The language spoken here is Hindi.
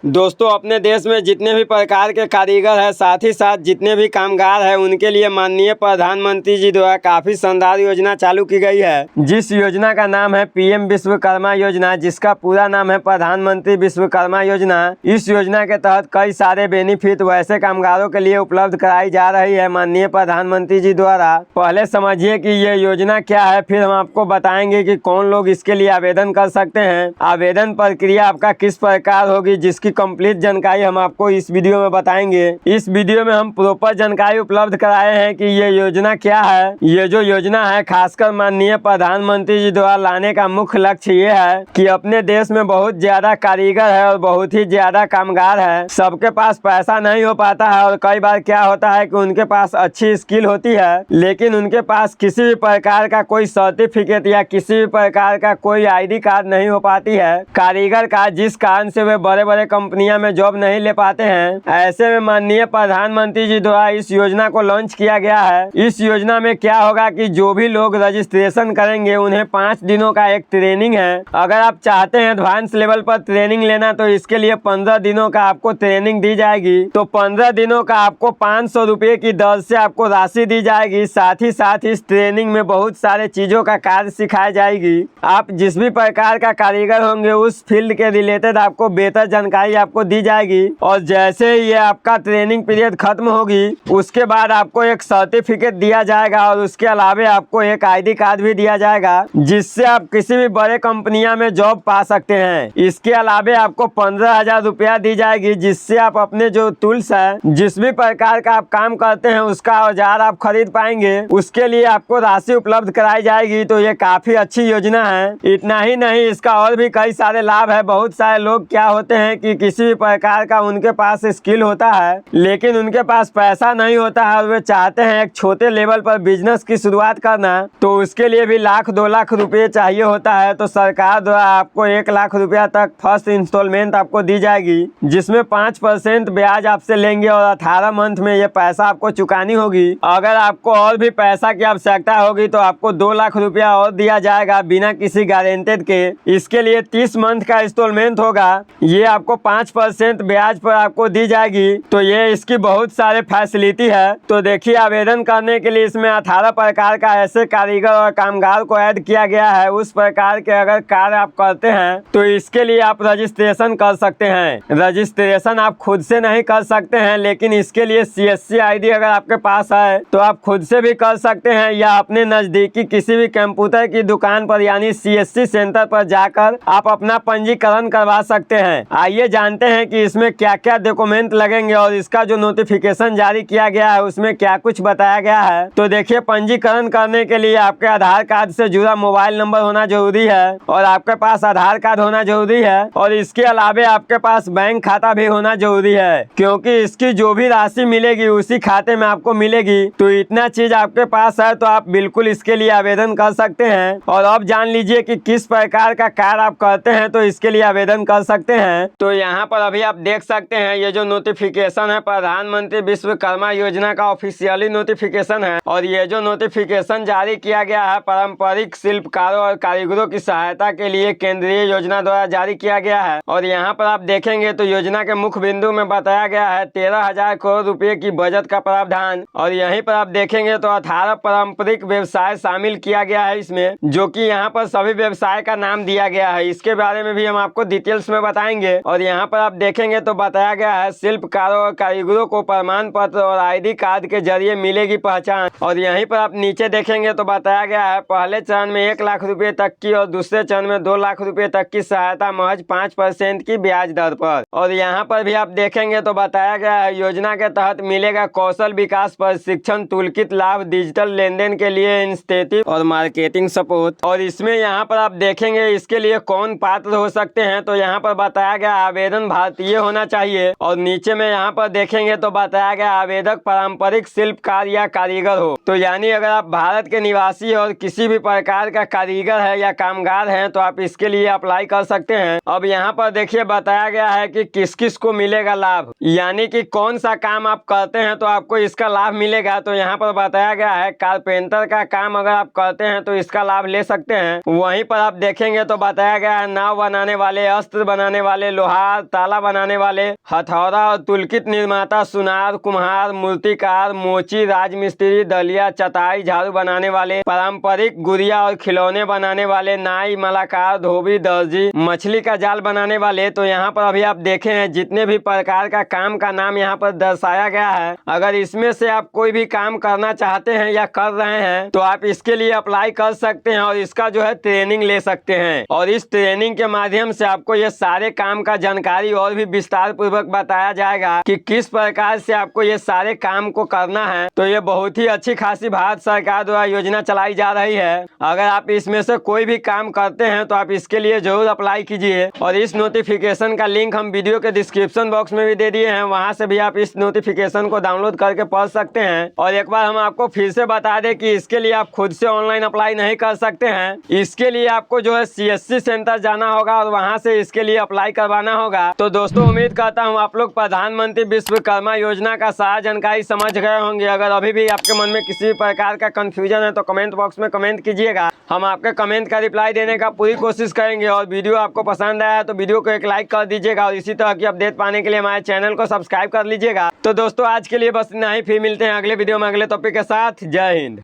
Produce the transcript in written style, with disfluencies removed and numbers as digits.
दोस्तों, अपने देश में जितने भी प्रकार के कारीगर हैं, साथ ही साथ जितने भी कामगार हैं, उनके लिए माननीय प्रधानमंत्री जी द्वारा काफी शानदार योजना चालू की गई है। जिस योजना का नाम है पीएम विश्वकर्मा योजना, जिसका पूरा नाम है प्रधानमंत्री विश्वकर्मा योजना। इस योजना के तहत कई सारे बेनिफिट वैसे कामगारों के लिए उपलब्ध कराई जा रही है माननीय प्रधानमंत्री जी द्वारा। पहले समझिए कि ये योजना क्या है, फिर हम आपको बताएंगे कि कौन लोग इसके लिए आवेदन कर सकते हैं। आवेदन प्रक्रिया आपका किस प्रकार होगी, जिसकी कंप्लीट जानकारी हम आपको इस वीडियो में बताएंगे। इस वीडियो में हम प्रॉपर जानकारी उपलब्ध कराए हैं कि ये योजना क्या है। ये जो योजना है खासकर माननीय प्रधानमंत्री जी द्वारा लाने का मुख्य लक्ष्य ये है कि अपने देश में बहुत ज्यादा कारीगर है और बहुत ही ज्यादा कामगार है। सबके पास पैसा नहीं हो पाता है और कई बार क्या होता है कि उनके पास अच्छी स्किल होती है, लेकिन उनके पास किसी भी प्रकार का कोई सर्टिफिकेट या किसी भी प्रकार का कोई ID कार्ड नहीं हो पाती है कारीगर का, जिस कारण से वे बड़े बड़े कंपनियां में जॉब नहीं ले पाते हैं। ऐसे में माननीय प्रधानमंत्री जी द्वारा इस योजना को लॉन्च किया गया है। इस योजना में क्या होगा कि जो भी लोग रजिस्ट्रेशन करेंगे उन्हें 5 दिनों का एक ट्रेनिंग है। अगर आप चाहते हैं एडवांस लेवल पर ट्रेनिंग लेना तो इसके लिए 15 दिनों का आपको ट्रेनिंग दी जाएगी। तो 15 दिनों का आपको 500 रुपये की दर से आपको राशि दी जाएगी। साथ ही साथ इस ट्रेनिंग में बहुत सारे चीजों का कार्य सिखाई जाएगी। आप जिस भी प्रकार का कारीगर होंगे उस फील्ड के रिलेटेड आपको बेहतर जानकारी आपको दी जाएगी। और जैसे ये आपका ट्रेनिंग पीरियड खत्म होगी उसके बाद आपको एक सर्टिफिकेट दिया जाएगा और उसके अलावा आपको एक ID कार्ड भी दिया जाएगा, जिससे आप किसी भी बड़े कंपनियां में जॉब पा सकते हैं। इसके अलावा आपको 15,000 रुपया दी जाएगी, जिससे आप अपने जो टूल्स है, जिस भी प्रकार का आप काम करते हैं उसका औजार आप खरीद पाएंगे। उसके लिए आपको राशि उपलब्ध कराई जाएगी। तो ये काफी अच्छी योजना है। इतना ही नहीं, इसका और भी कई सारे लाभ है। बहुत सारे लोग क्या होते हैं कि किसी भी प्रकार का उनके पास स्किल होता है लेकिन उनके पास पैसा नहीं होता है और वे चाहते हैं एक छोटे लेवल पर बिजनेस की शुरुआत करना, तो उसके लिए भी 1,00,000-2 लाख रुपए चाहिए होता है। तो सरकार द्वारा आपको 1 लाख रुपया तक फर्स्ट इंस्टॉलमेंट आपको दी जाएगी, जिसमें 5% ब्याज आपसे लेंगे और 18 मंथ में ये पैसा आपको चुकानी होगी। अगर आपको और भी पैसा की आवश्यकता होगी तो आपको 2 लाख रुपया और दिया जाएगा बिना किसी गारंटेड के। इसके लिए 30 मंथ का इंस्टॉलमेंट होगा। ये आपको 5% ब्याज पर आपको दी जाएगी। तो ये इसकी बहुत सारे फैसिलिटी है। तो देखिए, आवेदन करने के लिए इसमें 18 प्रकार का ऐसे कारीगर और कामगार को ऐड किया गया है। उस प्रकार के अगर कार्य आप करते हैं तो इसके लिए आप रजिस्ट्रेशन कर सकते हैं। रजिस्ट्रेशन आप खुद से नहीं कर सकते हैं, लेकिन इसके लिए CSC ID अगर आपके पास है तो आप खुद से भी कर सकते हैं या अपने नजदीकी किसी भी कंप्यूटर की दुकान पर यानी CSC सेंटर पर जाकर आप अपना पंजीकरण करवा सकते हैं। आइए जानते हैं कि इसमें क्या क्या डॉक्यूमेंट लगेंगे और इसका जो नोटिफिकेशन जारी किया गया है उसमें क्या कुछ बताया गया है। तो देखिए, पंजीकरण करने के लिए आपके आधार कार्ड से जुड़ा मोबाइल नंबर होना जरूरी है और आपके पास आधार कार्ड होना जरूरी है। और इसके अलावा आपके पास बैंक खाता भी होना जरूरी है, क्योंकि इसकी जो भी राशि मिलेगी उसी खाते में आपको मिलेगी। तो इतना चीज आपके पास है तो आप बिल्कुल इसके लिए आवेदन कर सकते हैं। और अब जान लीजिए कि किस प्रकार का कार्य आप करते हैं तो इसके लिए आवेदन कर सकते हैं। तो यहाँ पर अभी आप देख सकते हैं ये जो नोटिफिकेशन है प्रधानमंत्री विश्वकर्मा योजना का ऑफिशियली नोटिफिकेशन है। और ये जो नोटिफिकेशन जारी किया गया है पारंपरिक शिल्पकारों और कारीगरों की सहायता के लिए केंद्रीय योजना द्वारा जारी किया गया है। और यहाँ पर आप देखेंगे तो योजना के मुख्य बिंदु में बताया गया है 13,000 करोड़ रुपए की बजट का प्रावधान। और यहीं पर आप देखेंगे तो 18 पारंपरिक व्यवसाय शामिल किया गया है इसमें, जो कि यहाँ पर सभी व्यवसाय का नाम दिया गया है। इसके बारे में भी हम आपको डिटेल्स में बताएंगे। और यहाँ पर आप देखेंगे तो बताया गया है शिल्पकारों और कारीगरों को प्रमाण पत्र और ID कार्ड के जरिए मिलेगी पहचान। और यहीं पर आप नीचे देखेंगे तो बताया गया है पहले चरण में 1 लाख रुपए तक की और दूसरे चरण में 2 लाख रुपए तक की सहायता महज 5% की ब्याज दर पर। और यहाँ पर भी आप देखेंगे तो बताया गया है योजना के तहत मिलेगा कौशल विकास प्रशिक्षण, टूलकिट लाभ, डिजिटल लेन देन के लिए इंस्टेटिव और मार्केटिंग सपोर्ट। और इसमें यहाँ पर आप देखेंगे इसके लिए कौन पात्र हो सकते हैं। तो यहाँ पर बताया गया आवेदन भारतीय होना चाहिए। और नीचे में यहाँ पर देखेंगे तो बताया गया आवेदक पारंपरिक शिल्पकार या कारीगर हो। तो यानी अगर आप भारत के निवासी और किसी भी प्रकार का कारीगर है या कामगार हैं तो आप इसके लिए अप्लाई कर सकते हैं। अब यहाँ पर देखिए बताया गया है कि किस किस को मिलेगा लाभ, यानी कि कौन सा काम आप करते हैं तो आपको इसका लाभ मिलेगा। तो यहाँ पर बताया गया है कारपेंटर का काम अगर आप करते हैं तो इसका लाभ ले सकते हैं। वहीं पर आप देखेंगे तो बताया गया है नाव बनाने वाले, अस्त्र बनाने वाले, लोहार, सुतार, ताला बनाने वाले, हथौड़ा और तुलकित निर्माता, सुनार, कुम्हार, मूर्तिकार, मोची, राजमिस्त्री, दलिया, चटाई, झाड़ू बनाने वाले, पारंपरिक गुड़िया और खिलौने बनाने वाले, नाई, मलाकार, धोबी, दर्जी, मछली का जाल बनाने वाले। तो यहाँ पर अभी आप देखे हैं जितने भी प्रकार का काम का नाम यहाँ पर दर्शाया गया है। अगर इसमें से आप कोई भी काम करना चाहते हैं या कर रहे हैं तो आप इसके लिए अप्लाई कर सकते हैं और इसका जो है ट्रेनिंग ले सकते हैं। और इस ट्रेनिंग के माध्यम से आपको ये सारे काम का जानकारी और भी विस्तार पूर्वक बताया जाएगा कि किस प्रकार से आपको ये सारे काम को करना है। तो ये बहुत ही अच्छी खासी भारत सरकार द्वारा योजना चलाई जा रही है। अगर आप इसमें से कोई भी काम करते हैं तो आप इसके लिए जरूर अप्लाई कीजिए। और इस नोटिफिकेशन का लिंक हम वीडियो के डिस्क्रिप्शन बॉक्स में भी दे दिए हैं, वहां से भी आप इस नोटिफिकेशन को डाउनलोड करके पढ़ सकते हैं। और एक बार हम आपको फिर से बता दें कि इसके लिए आप खुद से ऑनलाइन अप्लाई नहीं कर सकते हैं। इसके लिए आपको जो है CSC सेंटर जाना होगा और वहां से इसके लिए अप्लाई करवाना होगा। तो दोस्तों उम्मीद करता हूँ आप लोग प्रधानमंत्री विश्वकर्मा योजना का सारा जानकारी समझ गए होंगे। अगर अभी भी आपके मन में किसी भी प्रकार का कंफ्यूजन है तो कमेंट बॉक्स में कमेंट कीजिएगा, हम आपके कमेंट का रिप्लाई देने का पूरी कोशिश करेंगे। और वीडियो आपको पसंद आया तो वीडियो को एक लाइक कर दीजिएगा और इसी तरह की अपडेट पाने के लिए हमारे चैनल को सब्सक्राइब कर लीजिएगा। तो दोस्तों आज के लिए बस इतना ही, फिर मिलते हैं अगले वीडियो में अगले टॉपिक के साथ। जय हिंद।